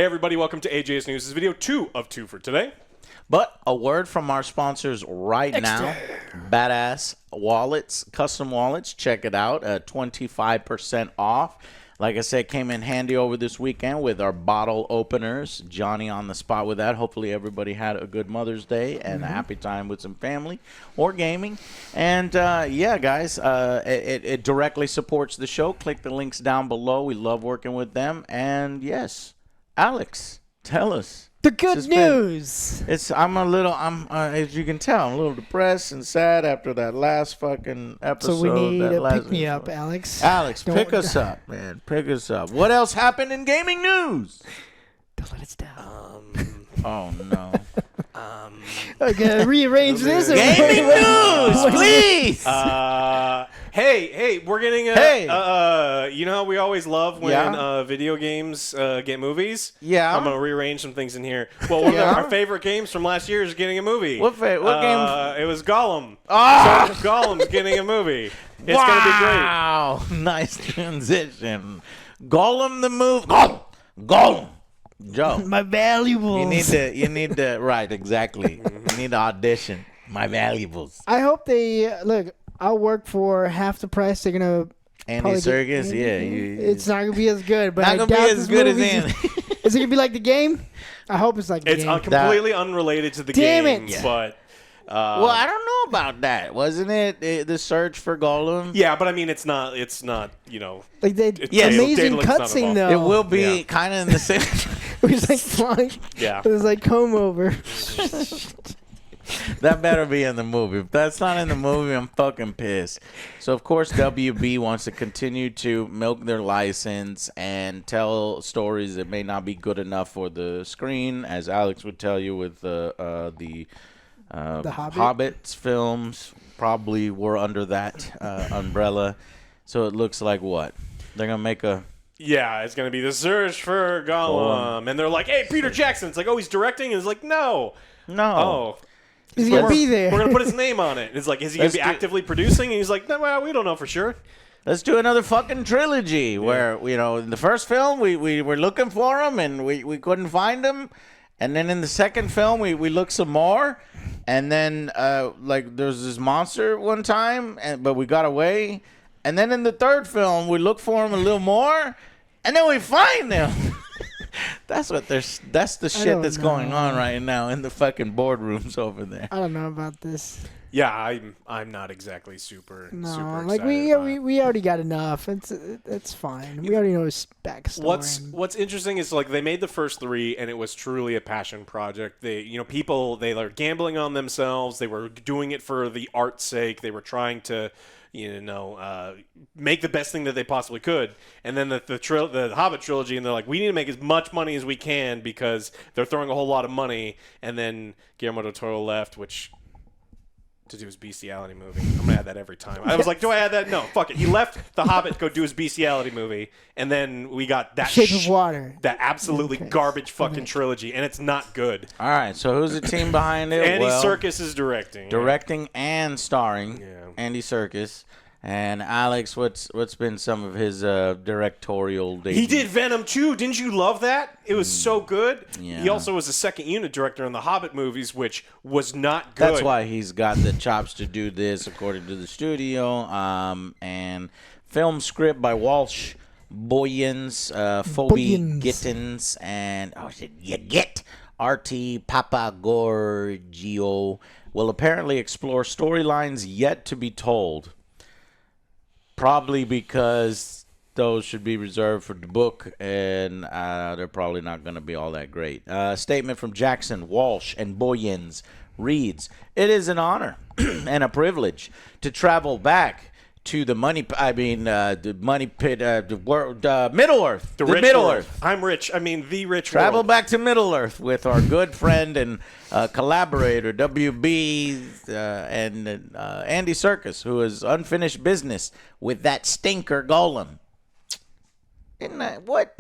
Hey everybody, welcome to AJS News. This is video 2 of 2 for today. But a word from our sponsors right now. Badass wallets, custom wallets. Check it out. 25% off. Like I said, came in handy over this weekend with our bottle openers. Johnny on the spot with that. Hopefully everybody had a good Mother's Day and a happy time with some family or gaming. And yeah, guys, it directly supports the show. Click the links down below. We love working with them. And yes, Alex, tell us. The good news. I'm as you can tell, I'm a little depressed and sad after that last fucking episode. So we need a pick-me-up, Alex. Alex, pick us up, man. Pick us up. What else happened in gaming news? Don't let us down. Oh, no. Okay, rearrange this. Gaming news, please. Hey, we're getting a. You know how we always love when video games get movies? Yeah. I'm gonna rearrange some things in here. Well, one of our favorite games from last year is getting a movie. What game? It was Gollum. Oh! So Gollum's getting a movie. It's gonna be great. Wow, nice transition. Gollum the movie. Gollum. Joe, my valuables. You need to right, exactly. You need to audition. My valuables. I hope they look. I'll work for half the price. They're gonna. Andy Serkis, it's not gonna be as good, but not gonna be as good as Andy. Is it gonna be like the game? I hope it's like the game. It's completely unrelated to the game. Damn it! Yeah. But. Well, I don't know about that. Wasn't it the search for Gollum? Yeah, but I mean, it's not. You know, like they amazing cutscene though. It will be kind of in the same. It was like flying. Yeah. It was like comb over. That better be in the movie. If that's not in the movie, I'm fucking pissed. So, of course, WB wants to continue to milk their license and tell stories that may not be good enough for the screen, as Alex would tell you with the Hobbits films probably were under that umbrella. So it looks like what? They're going to make a... Yeah, it's going to be the search for Gollum. And they're like, hey, Peter Jackson. It's like, oh, he's directing? And it's like, no. No. Oh. He's going to be there. We're going to put his name on it. And it's like, is he going to be actively producing? And he's like, no, well, we don't know for sure. Let's do another fucking trilogy where, you know, in the first film, we were looking for him and we couldn't find him. And then in the second film, we looked some more. And then, like, there's this monster one time, but we got away. And then in the third film, we look for him a little more. And then we find him. That's the shit that's going on right now in the fucking boardrooms over there. I don't know about this. Yeah, I'm not exactly super like we already got enough. It's fine. We already know his backstory. What's interesting is like they made the first 3 and it was truly a passion project. They were gambling on themselves. They were doing it for the art's sake. They were trying to make the best thing that they possibly could. And then the Hobbit trilogy, and they're like, we need to make as much money as we can because they're throwing a whole lot of money. And then Guillermo del Toro left, which to do his bestiality movie. I'm gonna add that every time. I was like, do I add that? No, fuck it. He left The Hobbit to go do his bestiality movie, and then we got that Shape of Water, that absolutely garbage fucking trilogy, and it's not good. All right, so who's the team behind it? Andy Serkis is directing and starring. Yeah. Andy Serkis. And Alex, what's been some of his directorial days? He did Venom 2. Didn't you love that? It was so good. Yeah. He also was a second unit director in the Hobbit movies, which was not good. That's why he's got the chops to do this, according to the studio. And film script by Walsh Boyens, Phoebe Gittins, and R.T. Papagorgio will apparently explore storylines yet to be told. Probably because those should be reserved for the book, and they're probably not going to be all that great. Statement from Jackson, Walsh, and Boyens reads, "It is an honor and a privilege to travel back to the money pit, Middle Earth. The Middle Earth. I'm rich. I mean, the rich Travel world. back to Middle Earth with our good friend and collaborator, WB, and Andy Serkis, who is unfinished business with that stinker Gollum." Isn't that what?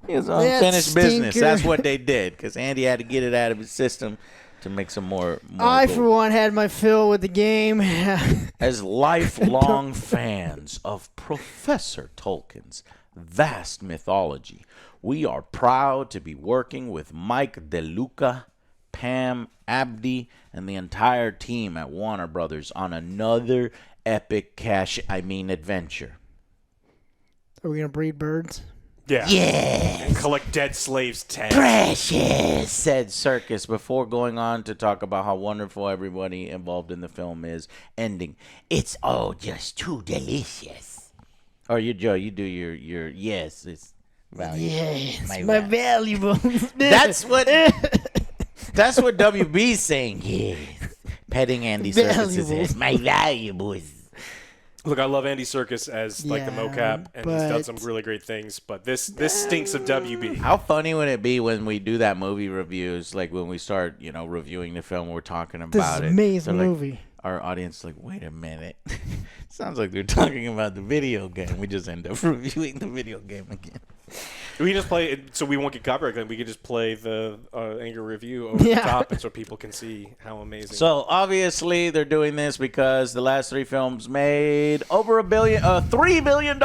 It was unfinished business. That's what they did, because Andy had to get it out of his system to make some more I, gold. for one, had my fill with the game. As lifelong fans of Professor Tolkien's vast mythology, We are proud to be working with Mike DeLuca, Pam Abdi, and the entire team at Warner Brothers on another epic adventure. Are we gonna breed birds? Yeah. Yes. And collect dead slaves' tags. Precious, said Circus before going on to talk about how wonderful everybody involved in the film is, ending, "It's all just too delicious." Or you, Joe, you do your yes, it's valuable. Yes, my value. valuables. That's what WB's saying. Yes. Petting Andy Circus's head. My valuables. Look, I love Andy Serkis as like the Yeah, mocap, and he's done but- some really great things. But this stinks of WB. How funny would it be when we do that movie reviews, like when we start, reviewing the film, we're talking about This is an it. amazing They're like- movie. Our audience is like, wait a minute. Sounds like they're talking about the video game. We just end up reviewing the video game again. We just play it, so we won't get copyright. Then we could just play the anger review over the top, and so people can see how amazing. So obviously they're doing this because the last 3 films made over $3 billion.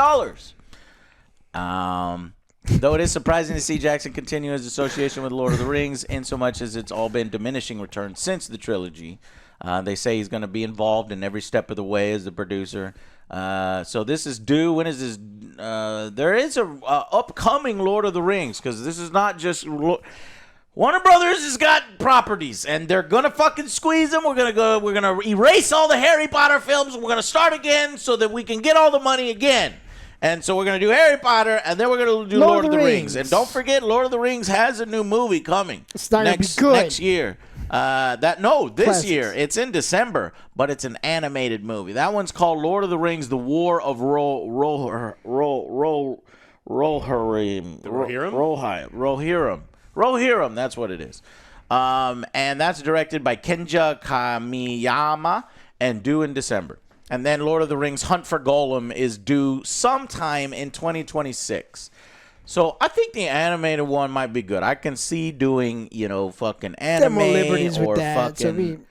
Though it is surprising to see Jackson continue his association with Lord of the Rings, in so much as it's all been diminishing returns since the trilogy. They say he's going to be involved in every step of the way as the producer. So this is due. When is this? There is a upcoming Lord of the Rings, because this is not just Warner Brothers has got properties, and they're gonna fucking squeeze them. We're gonna erase all the Harry Potter films. We're gonna start again so that we can get all the money again. And so we're going to do Harry Potter, and then we're going to do Lord of the Rings. And don't forget, Lord of the Rings has a new movie coming. It's not going to be good. Next year. This Classics. year. It's in December, but it's an animated movie. That one's called Lord of the Rings: The War of Rohirrim. Rohirrim, that's what it is. And that's directed by Kenja Kamiyama and due in December. And then Lord of the Rings Hunt for Gollum is due sometime in 2026. So I think the animated one might be good. I can see doing, fucking anime more liberties or with that. fucking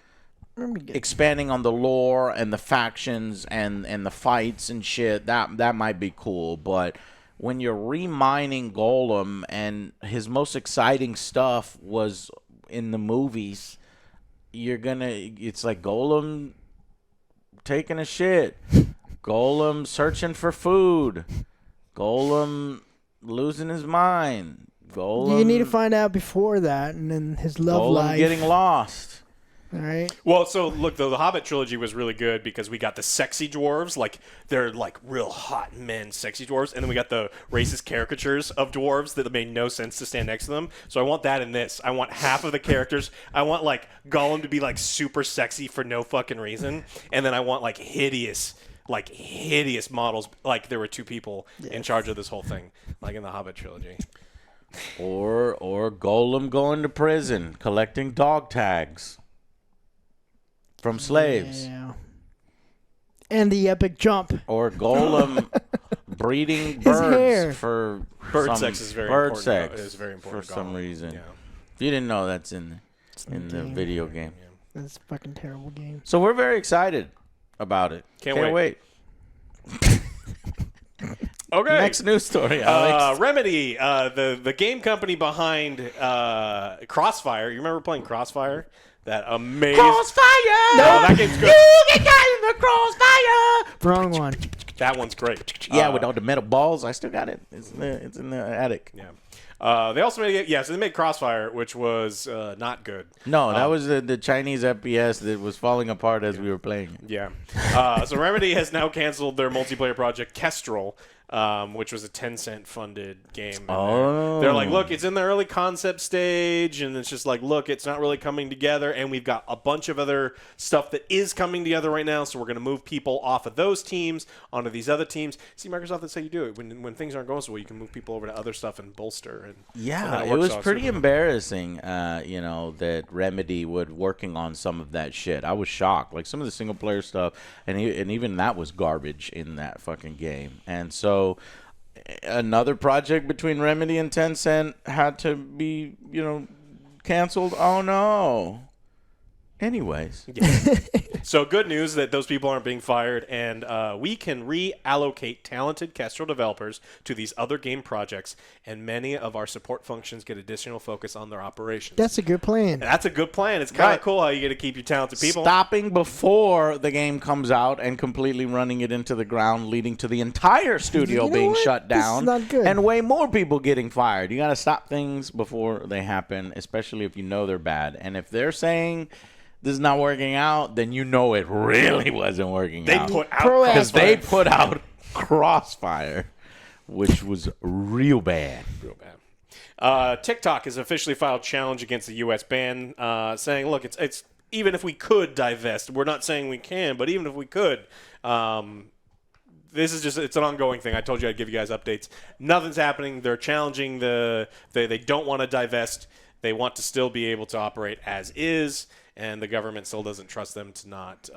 expanding on the lore and the factions and the fights and shit. That might be cool. But when you're remining Gollum and his most exciting stuff was in the movies, it's like Gollum taking a shit, Gollum searching for food, Gollum losing his mind, Gollum. You need to find out before that, and then his love Gollum life. getting lost. All right. Well, so look, the Hobbit trilogy was really good because we got the sexy dwarves, like they're like real hot men, sexy dwarves, and then we got the racist caricatures of dwarves that made no sense to stand next to them. So I want that in this. I want half of the characters. I want like Gollum to be like super sexy for no fucking reason, and then I want like hideous models. Like there were 2 people in charge of this whole thing, like in the Hobbit trilogy. Or Gollum going to prison collecting dog tags from slaves. Yeah. And the epic jump. Or Gollum breeding hair. birds for Bird sex is very important. Sex It is very important for to some Gollum. reason. Yeah. If you didn't know, that's in the game. video game. That's a fucking terrible game. So we're very excited about it. Can't wait. Okay. Next news story, Alex. Remedy, the game company behind Crossfire. You remember playing Crossfire? That amazing Crossfire! No, that game's good. You get caught in the crossfire! Wrong one. That one's great. Yeah, with all the metal balls. I still got it. It's in the attic. Yeah. They also made so they made Crossfire, which was not good. No, that was the Chinese FPS that was falling apart as we were playing it. Yeah. So Remedy has now canceled their multiplayer project Kestrel, which was a Tencent funded game. And they're like, look, it's in the early concept stage, and it's just like, look, it's not really coming together, and we've got a bunch of other stuff that is coming together right now, so we're going to move people off of those teams onto these other teams. See, Microsoft, that's how you do it. When things aren't going so well, you can move people over to other stuff and bolster. And Yeah, and it was pretty embarrassing, that Remedy would working on some of that shit. I was shocked. Like, some of the single-player stuff, and even that was garbage in that fucking game. And so another project between Remedy and Tencent had to be, canceled. Oh, no. Anyways. So good news that those people aren't being fired, and we can reallocate talented Kestrel developers to these other game projects, and many of our support functions get additional focus on their operations. That's a good plan. That's a good plan. It's kind of cool how you get to keep your talented people. Stopping before the game comes out and completely running it into the ground, leading to the entire studio being shut down. This is not good. And way more people getting fired. You got to stop things before they happen, especially if you know they're bad. And if they're saying this is not working out, then you know it really wasn't working out. Because they put out Crossfire, which was real bad. Real bad. TikTok has officially filed challenge against the U.S. ban, saying, look, it's even if we could divest, we're not saying we can, but even if we could, this is just, it's an ongoing thing. I told you I'd give you guys updates. Nothing's happening. They're challenging they don't want to divest. They want to still be able to operate as is, and the government still doesn't trust them to not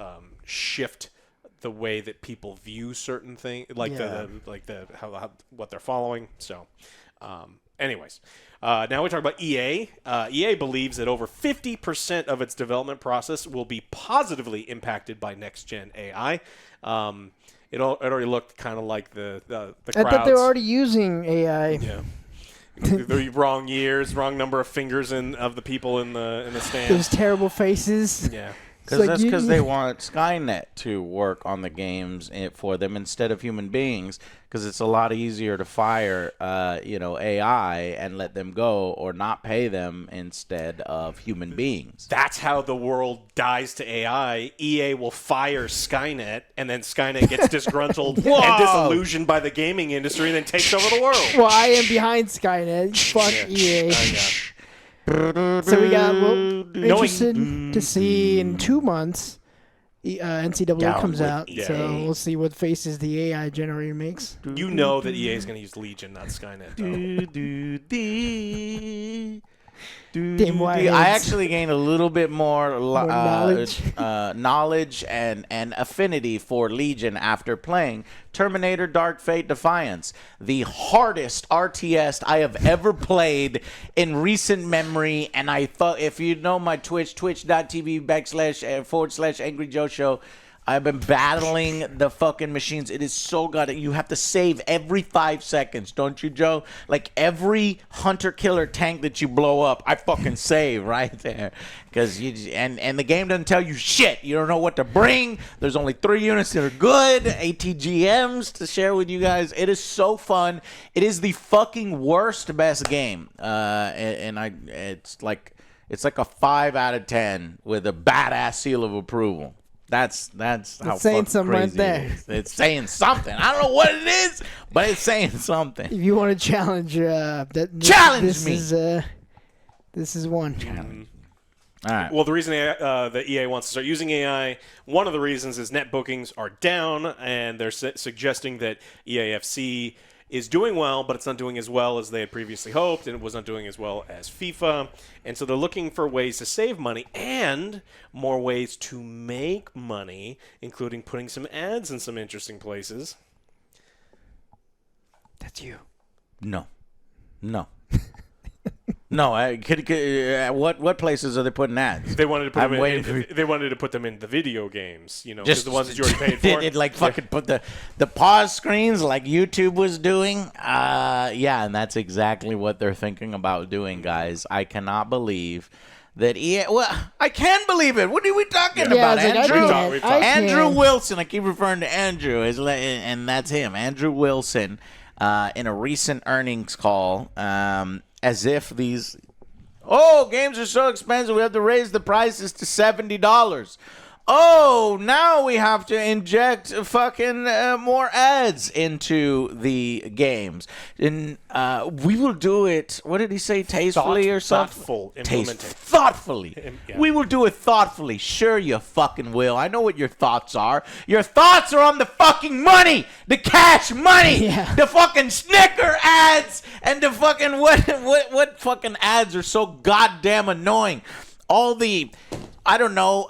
shift the way that people view certain things, like what they're following. So, anyways, now we talk about EA. EA believes that over 50% of its development process will be positively impacted by NextGen AI. It already looked kind of like the crowds. I thought they were already using AI. Yeah. The wrong years, wrong number of fingers of the people in the stand. Those terrible faces. Yeah. Because that's because they want Skynet to work on the games for them instead of human beings. Because it's a lot easier to fire, AI and let them go, or not pay them instead of human beings. That's how the world dies to AI. EA will fire Skynet, and then Skynet gets disgruntled and disillusioned by the gaming industry, and then takes over the world. Well, I am behind Skynet. Fuck EA. So we got interested to see in 2 months. NCAA comes out, so we'll see what faces the AI generator makes. You know that EA is going to use Legion, not Skynet. I actually gained a little bit more knowledge and affinity for Legion after playing Terminator Dark Fate Defiance, the hardest RTS I have ever played in recent memory. And I thought, if you know my Twitch, twitch.tv//Angry Joe Show, I've been battling the fucking machines. It is so good. You have to save every 5 seconds, don't you, Joe? Like every hunter-killer tank that you blow up, I fucking save right there. Because and the game doesn't tell you shit. You don't know what to bring. There's only 3 units that are good. ATGMs to share with you guys. It is so fun. It is the fucking worst best game. It's like a 5 out of 10 with a badass seal of approval. That's how saying something right there. It is. It's saying something. I don't know what it is, but it's saying something. If you want to challenge, challenge me. This is one. Challenge. All right. Well, the reason that EA wants to start using AI, one of the reasons is net bookings are down, and they're suggesting that EAFC is doing well, but it's not doing as well as they had previously hoped, and it was not doing as well as FIFA. And so they're looking for ways to save money and more ways to make money, including putting some ads in some interesting places. That's you. No. No, what places are they putting ads? They wanted to put they wanted to put them in the video games, just the ones that you already paid for. It fucking put the pause screens like YouTube was doing. Yeah, and that's exactly what they're thinking about doing, guys. I cannot believe that EA. Well, I can believe it. What are we talking about, Andrew? Andrew Wilson. I keep referring to Andrew, and that's him, Andrew Wilson, in a recent earnings call. As if these, games are so expensive, we have to raise the prices to $70. Oh, now we have to inject fucking more ads into the games. And we will do it, what did he say, tastefully or something? Thoughtfully. Yeah. We will do it thoughtfully. Sure you fucking will. I know what your thoughts are. Your thoughts are on the fucking money. The cash money. Yeah. The fucking Snicker ads. And the fucking, what fucking ads are so goddamn annoying? All the, I don't know,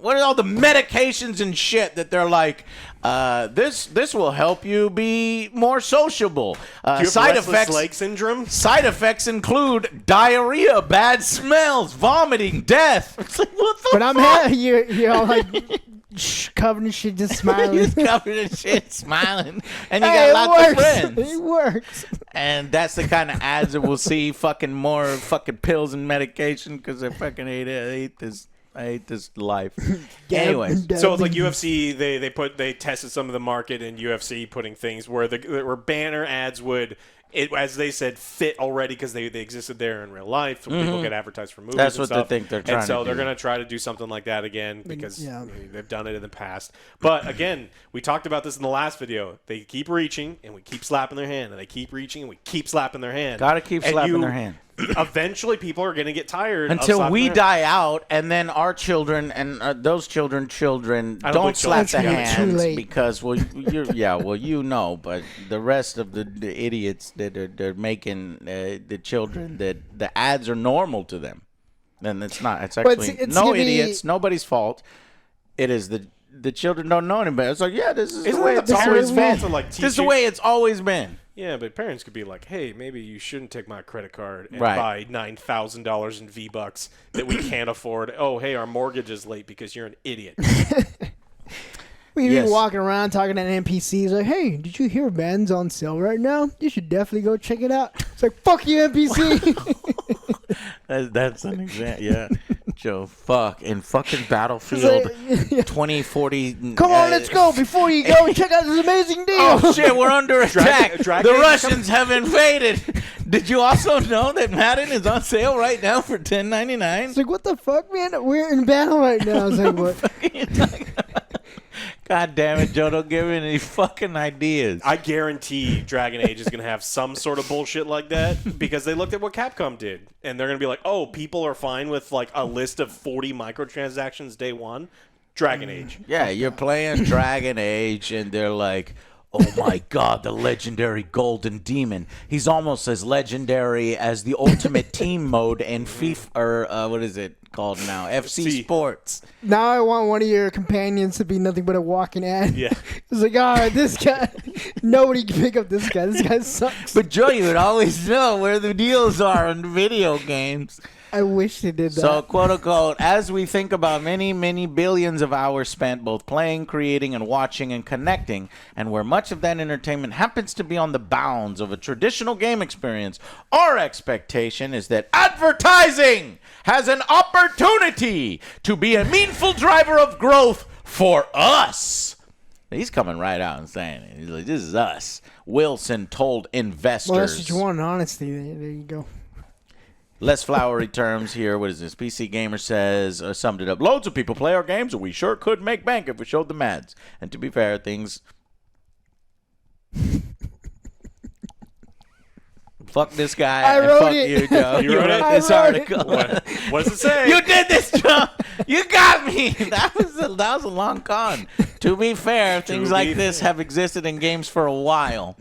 what are all the medications and shit that they're like, this will help you be more sociable. Do you have Side restless effects leg syndrome? Side effects include diarrhea, bad smells, vomiting, death. It's like, what the But fuck? I'm happy. You're all like covered in shit, just smiling. He's covered in shit, smiling, and you Hey, got lots of works. friends. It works. And that's the kind of ads that we'll see. Fucking more fucking pills and medication because I fucking hate it. I hate this life. Anyways, So it's like UFC. They tested some of the market in UFC, putting things where where banner ads would. As they said, fit already because they existed there in real life. So people get advertised for movies. That's and what stuff. they think they're trying And so to they're do. going to try to do something like that again because Yeah. they've done it in the past. But again, we talked about this in the last video. They keep reaching and we keep slapping their hand, and they keep reaching and we keep slapping their hand. gotta keep And slapping their hand. Eventually, people are going to get tired of until slapping we their hand. die out, and then our children and those children I don't don't think slap the children- It's too hands late. because but the rest of the idiots that they're making the children that the ads are normal to them. Then it's not. It's But actually it's no gonna be- idiots, nobody's fault. It is the children don't know any better. It's like, yeah, this is Isn't the way that it's the always parents' been. fault to like teach This is the you- way it's always been. Yeah, but parents could be like, "Hey, maybe you shouldn't take my credit card and Right. buy $9,000 in V-Bucks that we can't afford. Oh, hey, our mortgage is late because you're an idiot." We'd Yes. be walking around talking to NPCs like, "Hey, did you hear Madden's on sale right now? You should definitely go check it out." It's like, "Fuck you, NPC." That's an example. Yeah, Joe. Fuck in fucking It's Battlefield like, 2040. come on, let's go before you go check out this amazing deal. Oh shit, we're under attack. Dragon The Age Russians have invaded. Did you also know that Madden is on sale right now for It's $10.99? like, what the fuck, man? We're in battle right now. It's like, what? God damn it, Joe! Don't give me any fucking ideas. I guarantee Dragon Age is going to have some sort of bullshit like that because they looked at what Capcom did, and they're going to be like, "Oh, people are fine with like a list of 40 microtransactions day one." Dragon Age. Yeah, you're playing Dragon Age, and they're like, oh my god, the legendary Golden Demon. He's almost as legendary as the Ultimate Team mode in FIFA, or what is it called now? FC Sports. Now I want one of your companions to be nothing but a walking ad. Yeah. It's like, all right, this guy, nobody can pick up this guy. This guy sucks. But Joe, you would always know where the deals are in video games. I wish they did that. So, quote unquote, as we think about many, many billions of hours spent both playing, creating, and watching and connecting, and where much of that entertainment happens to be on the bounds of a traditional game experience, our expectation is that advertising has an opportunity to be a meaningful driver of growth for us. He's coming right out and saying it. He's like, this is us. Wilson told investors. well, that's what you want, honesty. There you go. Less flowery terms here. What is this? PC Gamer says, summed it up. Loads of people play our games, and we sure could make bank if we showed them ads. And to be fair, things... Fuck this guy. I and wrote fuck it. you, Joe. You wrote it? I this wrote it. article. What does it say? You did this, Joe. You got me. That was a long con. To be fair, things like this have existed in games for a while.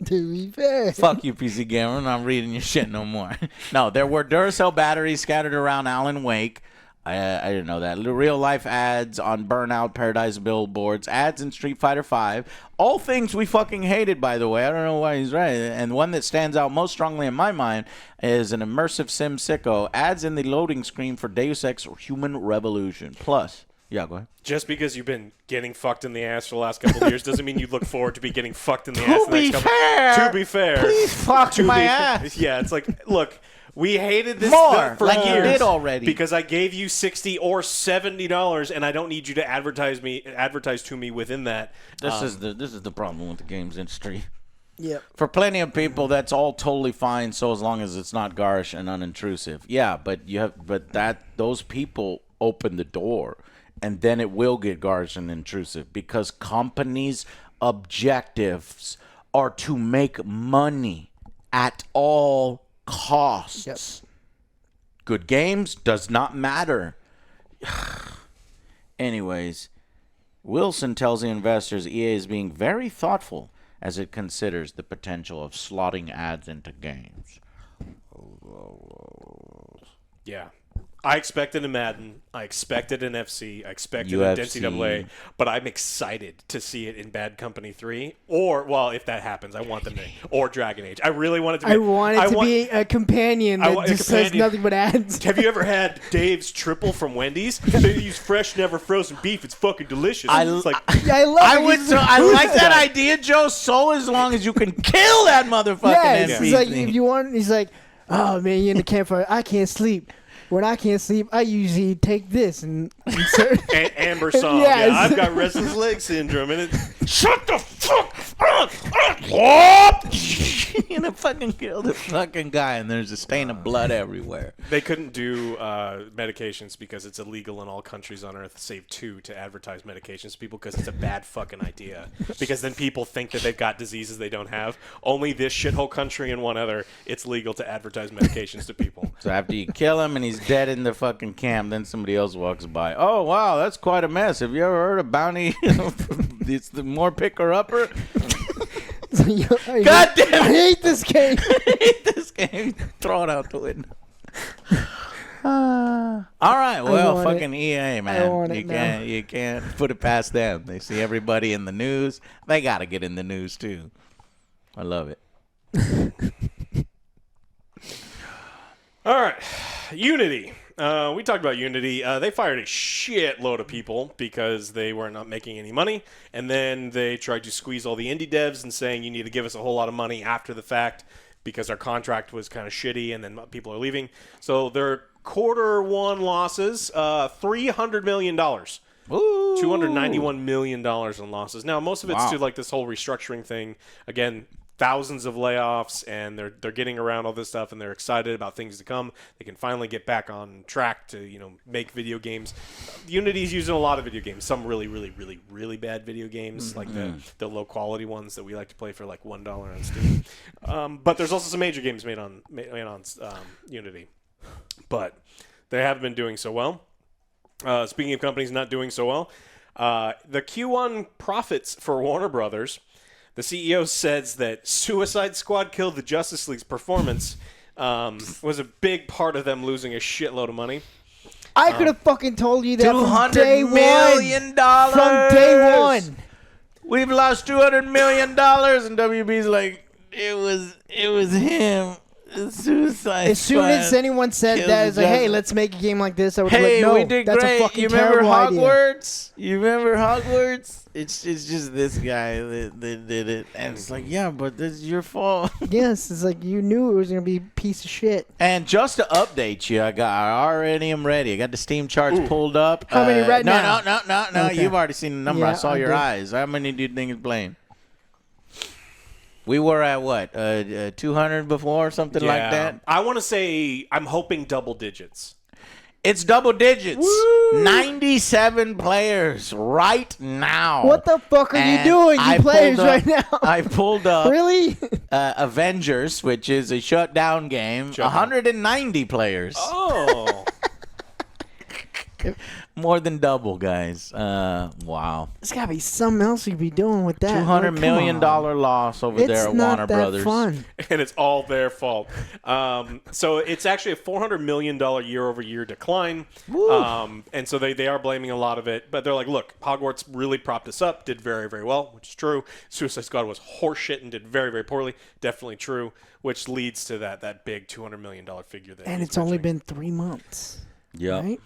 To be fair. Fuck you, PC Gamer. I'm not reading your shit no more. No, there were Duracell batteries scattered around Alan Wake. I didn't know that. Real life ads on Burnout, Paradise billboards, ads in Street Fighter V. All things we fucking hated, by the way. I don't know why he's right. And one that stands out most strongly in my mind is an immersive sim sicko. Ads in the loading screen for Deus Ex or Human Revolution. Plus, yeah, go ahead. Just because you've been getting fucked in the ass for the last couple of years doesn't mean you look forward to be getting fucked in the ass the next couple. To be fair, please fuck to my be- ass. Yeah, it's like, look, we hated this More, for like you years did already. because I gave you $60 or $70, and I don't need you to advertise to me within that. This is the problem with the games industry. Yep. For plenty of people, that's all totally fine, so as long as it's not garish and unintrusive. Yeah, but those people open the door, and then it will get garish and intrusive because companies' objectives are to make money at all costs. Yep. Good games does not matter. Anyways, Wilson tells the investors EA is being very thoughtful as it considers the potential of slotting ads into games. Yeah. I expected a Madden. I expected an FC. I expected UFC. an NCAA. But I'm excited to see it in Bad Company 3. Or, well, if that happens, I want them to. Or Dragon Age. I really want it to be. I want it to be a companion that just says nothing but ads. Have you ever had Dave's Triple from Wendy's? They use fresh, never frozen beef. It's fucking delicious. I love it. I like that idea, Joe, so as long as you can kill that motherfucking NPC. He's like, if you want, he's like, oh, man, you're in the campfire. I can't sleep. When I can't sleep, I usually take this and Amber song. Yes. Yeah, I've got restless leg syndrome, and it. Shut the fuck up! You're gonna fucking kill the fucking guy, and there's a stain of blood everywhere. They couldn't do medications because it's illegal in all countries on Earth, save 2, to advertise medications to people because it's a bad fucking idea. Because then people think that they've got diseases they don't have. Only this shithole country and one other, it's legal to advertise medications to people. So after you kill him and he's dead in the fucking camp, then somebody else walks by. Oh, wow, that's quite a mess. Have you ever heard of Bounty? It's the more picker-upper. God damn it. I hate this game. I hate this game. Throw it out the window. All right, well, fucking EA, man. You can't put it past them. They see everybody in the news. They got to get in the news, too. I love it. All right, Unity. We talked about Unity. They fired a shitload of people because they were not making any money, and then they tried to squeeze all the indie devs and saying you need to give us a whole lot of money after the fact because our contract was kind of shitty, and then people are leaving. So their quarter one losses, $300 million. Ooh. $291 million in losses. Now, most of it's to like this whole restructuring thing. Again, thousands of layoffs, and they're getting around all this stuff, and they're excited about things to come. They can finally get back on track to make video games. Unity's using a lot of video games. Some really, really, really, really bad video games, like the low quality ones that we like to play for like $1 on Steam. But there's also some major games made on Unity, but they haven't been doing so well. Speaking of companies not doing so well, the Q1 profits for Warner Brothers. The CEO says that Suicide Squad killed the Justice League's performance was a big part of them losing a shitload of money. I could have fucking told you that from day $200 million. From day one. We've lost $200 million, and WB's like, it was him. Suicide As soon as anyone said that, it's like, hey, let's make a game like this, I would be like, no, we did that's great. a fucking You remember terrible Hogwarts? idea. You remember Hogwarts? It's just this guy that did it. And it's like, yeah, but this is your fault. Yes, it's like you knew it was going to be a piece of shit. And just to update you, I already am ready. I got the Steam charts pulled up. How many right now? No. Okay. You've already seen the number. Yeah, I saw your eyes. How many do you think is playing? We were at what, 200 before or something like that? I want to say I'm hoping double digits. It's double digits. Woo! 97 players right now. What the fuck are you doing, you players right now? I pulled up really? Avengers, which is a shutdown game. 190 players. Oh. More than double, guys. Wow. There's got to be something else you'd be doing with that. $200 million loss over there at Warner Brothers. It's not that fun. And it's all their fault. So it's actually a $400 million year-over-year decline. And so they are blaming a lot of it. But they're like, look, Hogwarts really propped us up, did very, very well, which is true. Suicide Squad was horseshit and did very, very poorly. Definitely true, which leads to that big $200 million figure. And it's only been 3 months. Yeah. Right?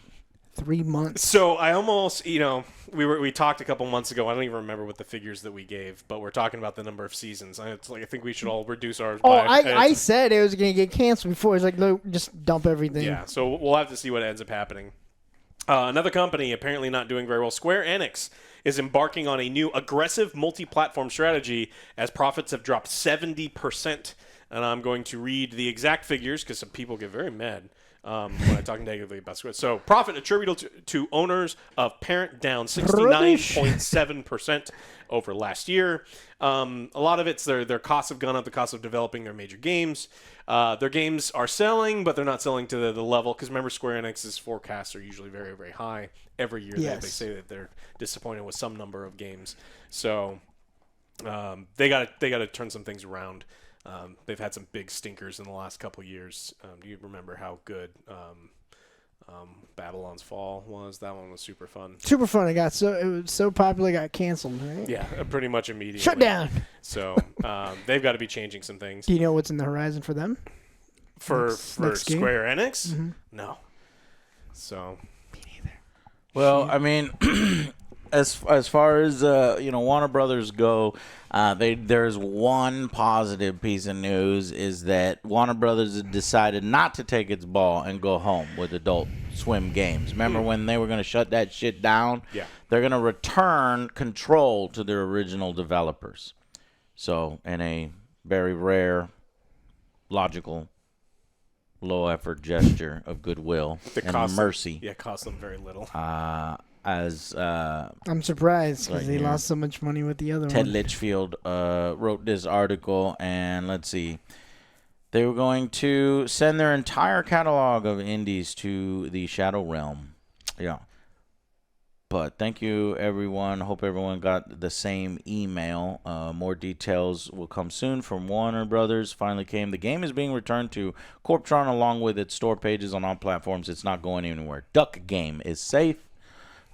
3 months. So I almost, we talked a couple months ago. I don't even remember what the figures that we gave, but we're talking about the number of seasons. I think we should all reduce ours. I said it was going to get canceled before. It's like, no, just dump everything. Yeah, so we'll have to see what ends up happening. Another company apparently not doing very well, Square Enix, is embarking on a new aggressive multi-platform strategy as profits have dropped 70%. And I'm going to read the exact figures because some people get very mad when I talk negatively about Square. So profit attributable to owners of parent down 69.7% over last year. A lot of it's their costs have gone up, the cost of developing their major games. Their games are selling, but they're not selling to the level. Because remember, Square Enix's forecasts are usually very, very high every year. Yes. They say that they're disappointed with some number of games. So they got to turn some things around. They've had some big stinkers in the last couple of years. Do you remember how good Babylon's Fall was. That one was super fun. Super fun. It was so popular, it got canceled, right? Yeah, pretty much immediately. Shut down. So they've got to be changing some things. Do you know what's in the horizon for them? For next game? Square Enix? Mm-hmm. No. So. Me neither. Well, I mean, as far as Warner Brothers go, there's one positive piece of news is that Warner Brothers decided not to take its ball and go home with Adult Swim Games. Remember when they were going to shut that shit down? Yeah. They're going to return control to their original developers. So, in a very rare, logical, low-effort gesture of goodwill and mercy. Yeah, it cost them very little. I'm surprised because they lost so much money with the other Ted one. Litchfield wrote this article, and let's see. They were going to send their entire catalog of indies to the Shadow Realm. Yeah. But thank you, everyone. Hope everyone got the same email. More details will come soon from Warner Brothers. Finally came. The game is being returned to Corptron along with its store pages on all platforms. It's not going anywhere. Duck Game is safe.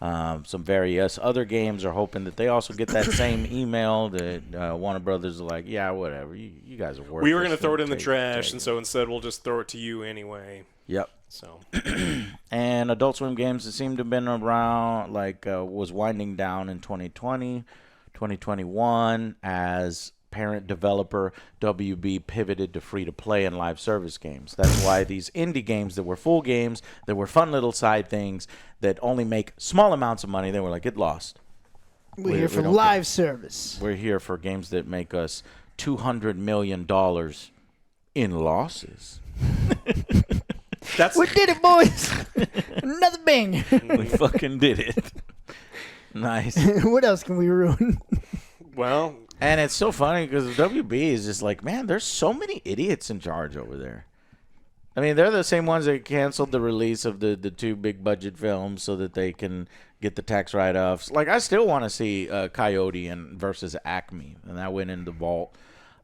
Some various other games are hoping that they also get that same email that Warner Brothers are like, yeah, whatever. You guys are worthless. We were going to throw it in the trash, and so instead we'll just throw it to you anyway. Yep. So. And Adult Swim Games that seemed to have been around, was winding down in 2020, 2021 as parent developer WB pivoted to free-to-play and live service games. That's why these indie games that were full games, that were fun little side things that only make small amounts of money, they were like, get lost. We're here for live service. We're here for games that make us $200 million in losses. We did it, boys. Another bang. We fucking did it. Nice. What else can we ruin? Well, and it's so funny because WB is just like, man, there's so many idiots in charge over there. I mean, they're the same ones that canceled the release of the two big budget films so that they can get the tax write-offs. Like, I still want to see Coyote versus Acme, and that went in the vault.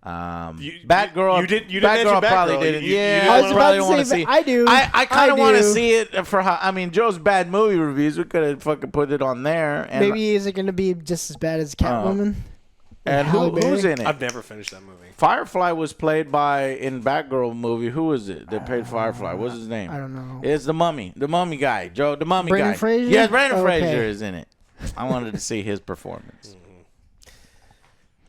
Batgirl. You didn't Batgirl mention probably Batgirl. didn't. I was about to say, I do. I kind of want to see it for how. I mean, Joe's bad movie reviews. We could have fucking put it on there. And maybe is it going to be just as bad as Catwoman? And who's in it? I've never finished that movie. Firefly was played by in Batgirl movie. Who was it that played Firefly? What's his name? I don't know. It's the Mummy guy, Joe. The Mummy Brendan guy. Fraser? Yeah, Brandon Okay. Fraser is in it. I wanted to see his performance.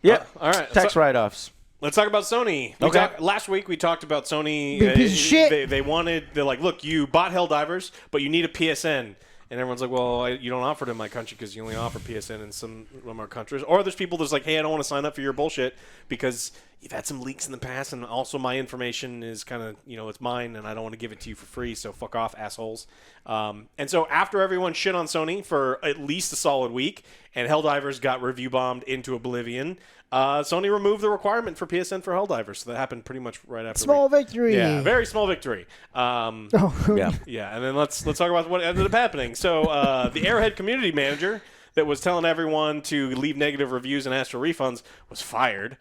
Yep. All right. Tax write-offs. Let's talk about Sony. Last week we talked about Sony. Big piece of shit. They're like, look, you bought Helldivers, but you need a PSN. And everyone's like, well, you don't offer it in my country because you only offer PSN in some of our countries. Or there's people that's like, hey, I don't want to sign up for your bullshit because you've had some leaks in the past, and also my information is kind of, it's mine, and I don't want to give it to you for free, so fuck off, assholes. And so after everyone shit on Sony for at least a solid week, and Helldivers got review bombed into oblivion, Sony removed the requirement for PSN for Helldivers. So that happened pretty much right after. Small victory. Yeah, very small victory. Yeah. Yeah, and then let's talk about what ended up happening. So the Airhead community manager that was telling everyone to leave negative reviews and ask for refunds was fired.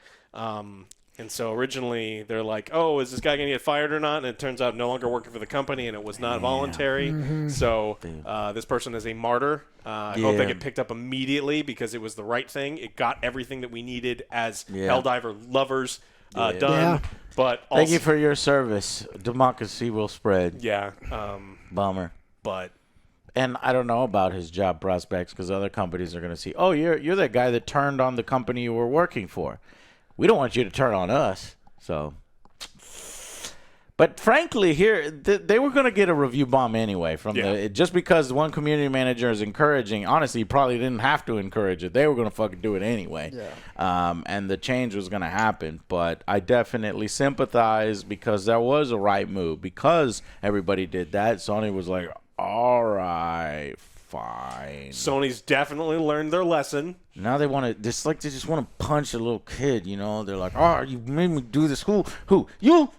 And so originally they're like, oh, is this guy going to get fired or not? And it turns out no longer working for the company, and it was not voluntary. Mm-hmm. So this person is a martyr. I hope they get picked up immediately because it was the right thing. It got everything that we needed as Helldiver lovers done. Yeah. But also, Thank you for your service. Democracy will spread. Yeah. Bummer. But And I don't know about his job prospects because other companies are going to see, oh, you're that guy that turned on the company you were working for. We don't want you to turn on us. So, but frankly, here they were going to get a review bomb anyway from just because one community manager is encouraging. Honestly, he probably didn't have to encourage it. They were going to fucking do it anyway. Yeah. And the change was going to happen. But I definitely sympathize because that was a right move because everybody did that. Sony was like, all right, fine. Sony's definitely learned their lesson. Now they want to, just like they just want to punch a little kid, you know? They're like, oh, you made me do this. Who? You,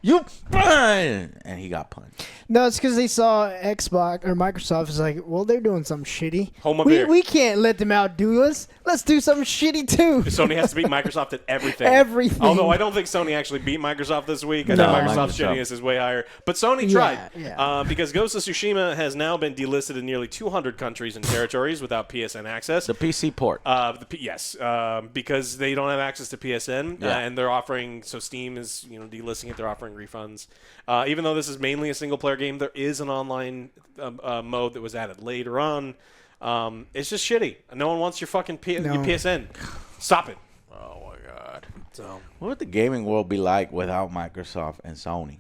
and he got punched. No, it's because they saw Xbox or Microsoft is like, well, they're doing something shitty. Hold my beer. We can't let them outdo us. Let's do something shitty too. Sony has to beat Microsoft at everything. Everything. Although I don't think Sony actually beat Microsoft this week. I think Microsoft's shittiness is way higher. But Sony tried. Yeah. Because Ghost of Tsushima has now been delisted in nearly 200 countries and territories without PSN access. The PC port. Yes, because they don't have access to PSN, and they're offering. So Steam is delisting it. They're offering refunds. Even though this is mainly a single player game, there is an online mode that was added later on. It's just shitty. No one wants your fucking your PSN. Stop it. Oh my god. So what would the gaming world be like without Microsoft and Sony?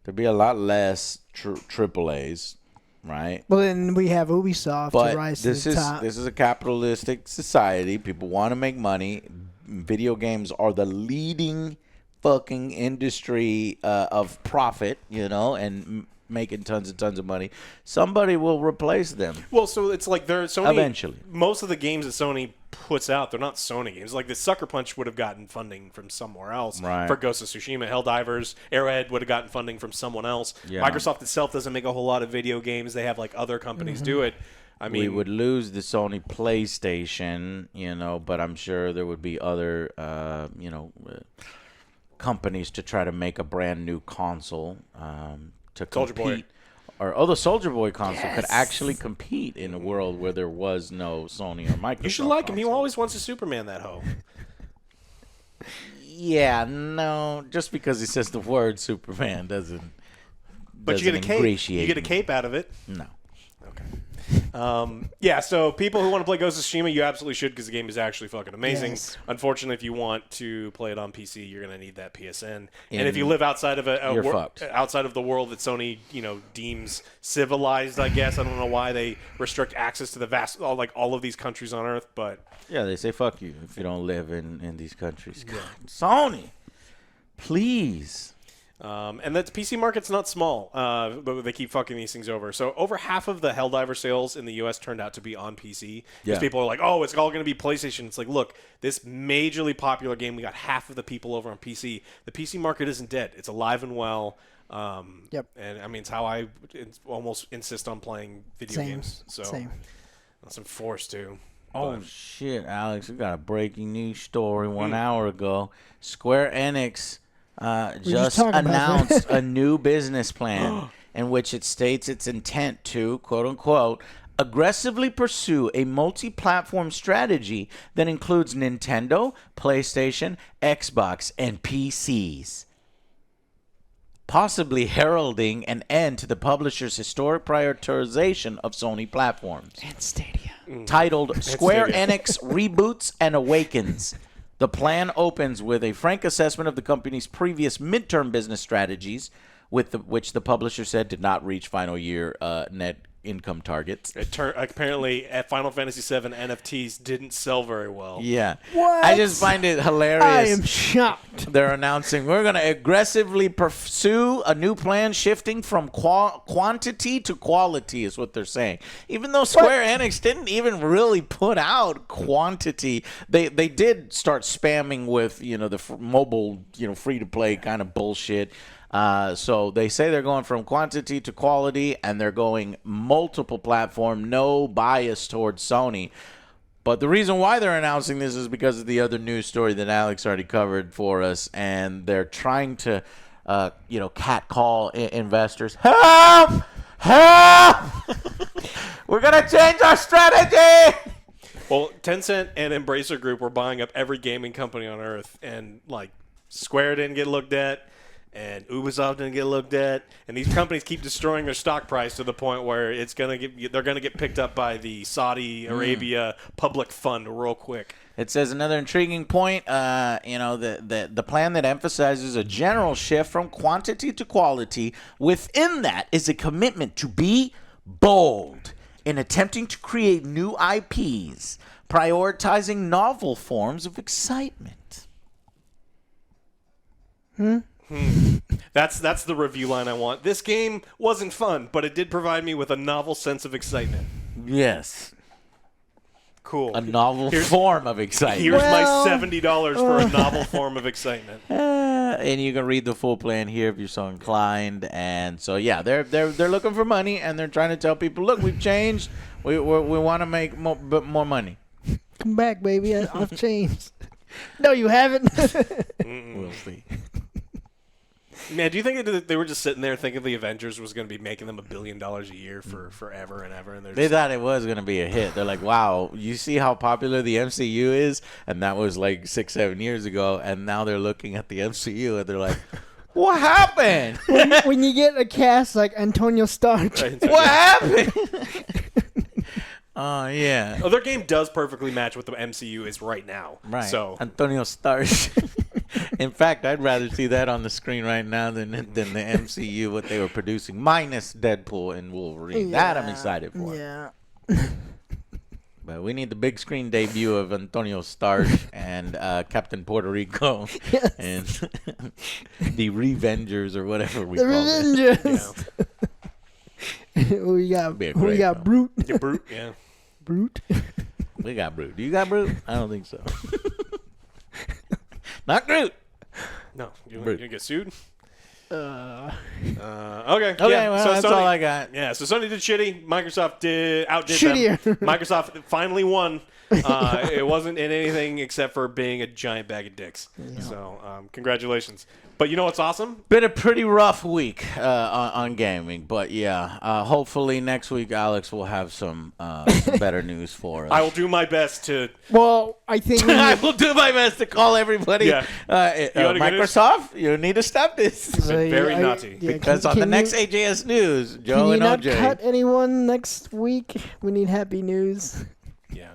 There'd be a lot less AAAs. Right. Well, then we have Ubisoft to rise to the top. This is a capitalistic society. People want to make money. Video games are the leading fucking industry of profit, and making tons and tons of money. Somebody will replace them. Well, so it's like Sony. Eventually. Most of the games that Sony puts out, they're not Sony games. Like the Sucker Punch would have gotten funding from somewhere else. Right. For Ghost of Tsushima, Helldivers, Arrowhead would have gotten funding from someone else. Yeah. Microsoft itself doesn't make a whole lot of video games. They have like other companies do it. I mean, we would lose the Sony PlayStation, but I'm sure there would be other, companies to try to make a brand new console to Soldier compete. Boy. The Soldier Boy console could actually compete in a world where there was no Sony or Microsoft. You should like him. console. He always wants a Superman, that hoe. Yeah, no. Just because he says the word Superman doesn't. But you get a cape. You get a cape out of it. No. Okay. So people who want to play Ghost of Tsushima, you absolutely should because the game is actually fucking amazing. Yes. Unfortunately, if you want to play it on PC, you're going to need that PSN. And if you live outside of outside of the world that Sony, deems civilized, I guess. I don't know why they restrict access to the all of these countries on Earth, but yeah, they say fuck you if you don't live in these countries. God, Sony, please. And the PC market's not small, but they keep fucking these things over. So over half of the Helldiver sales in the U.S. turned out to be on PC. Because people are like, oh, it's all going to be PlayStation. It's like, look, this majorly popular game, we got half of the people over on PC. The PC market isn't dead. It's alive and well. Yep. And, I mean, it's how I almost insist on playing video games. So Same. I'm forced to. Oh, shit, Alex. We got a breaking news story 1 hour ago. Square Enix... just announced a new business plan in which it states its intent to, quote unquote, aggressively pursue a multi-platform strategy that includes Nintendo, PlayStation, Xbox, and PCs, possibly heralding an end to the publisher's historic prioritization of Sony platforms. And Stadia. Titled Square Enix Reboots and Awakens. The plan opens with a frank assessment of the company's previous midterm business strategies, which the publisher said did not reach final year net income targets. Apparently, at Final Fantasy VII, NFTs didn't sell very well. Yeah. What? I just find it hilarious. I am shocked. They're announcing we're going to aggressively pursue a new plan shifting from quantity to quality is what they're saying. Even though Square Enix didn't even really put out quantity, they did start spamming with, the mobile, free-to-play kind of bullshit. So they say they're going from quantity to quality, and they're going multiple platform, no bias towards Sony. But the reason why they're announcing this is because of the other news story that Alex already covered for us, and they're trying to, catcall investors. Help! Help! We're gonna change our strategy. Well, Tencent and Embracer Group were buying up every gaming company on Earth, and Square didn't get looked at. And Ubisoft didn't get looked at, and these companies keep destroying their stock price to the point where they're gonna get picked up by the Saudi Arabia public fund real quick. It says another intriguing point. The plan that emphasizes a general shift from quantity to quality. Within that is a commitment to be bold in attempting to create new IPs, prioritizing novel forms of excitement. That's the review line I want. This game wasn't fun, but it did provide me with a novel sense of excitement. Yes. cool. A novel form of excitement. Here's my $70 for a novel form of excitement. And you can read the full plan here if you're so inclined. And so yeah, they're looking for money, and they're trying to tell people, look, we've changed. We want to make more money. Come back, baby. I've changed. No, you haven't. We'll see. Man, do you think that they were just sitting there thinking the Avengers was going to be making them $1 billion a year for forever and ever? And they thought it was going to be a hit. They're like, wow, you see how popular the MCU is? And that was like 6-7 years ago. And now they're looking at the MCU and they're like, what happened? when you get a cast like Antonio Stark. What happened? Oh, yeah. Oh, their game does perfectly match what the MCU is right now. Right. So Antonio Stark. In fact, I'd rather see that on the screen right now than the MCU, what they were producing, minus Deadpool and Wolverine. Yeah. That I'm excited for. Yeah. But we need the big screen debut of Antonio Stark and Captain Puerto Rico and the Revengers or whatever we call it. Revengers. Yeah. we got Brute. yeah, Brute, yeah. Brute. We got Brute. Do you got Brute? I don't think so. Not Groot. No, you get sued. Uh, Okay. Okay, Yeah. well, So that's Sony, all I got. Yeah, so Sony did shitty. Microsoft outdid Shittier. them. Microsoft finally won. It wasn't in anything except for being a giant bag of dicks. Yeah. So congratulations. But you know what's awesome? Been a pretty rough week on gaming, but yeah, hopefully next week Alex will have some better news for us. I will do my best to. well, I think I will do my best to call everybody. Yeah. Microsoft, you need to stop this. Very naughty. Because on the next AJS news, Joe and not OJ. cut anyone next week? We need happy news. Yeah.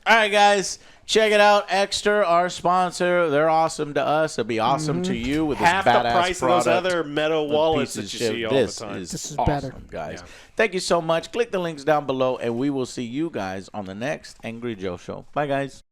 All right, guys. Check it out. Extra, our sponsor. They're awesome to us. They'll be awesome to you with Half this the badass price of product. those other metal wallets Piece that of you shit. see all This the time. Is This is awesome, better. guys. Yeah. Thank you so much. Click the links down below, and we will see you guys on the next Angry Joe Show. Bye, guys.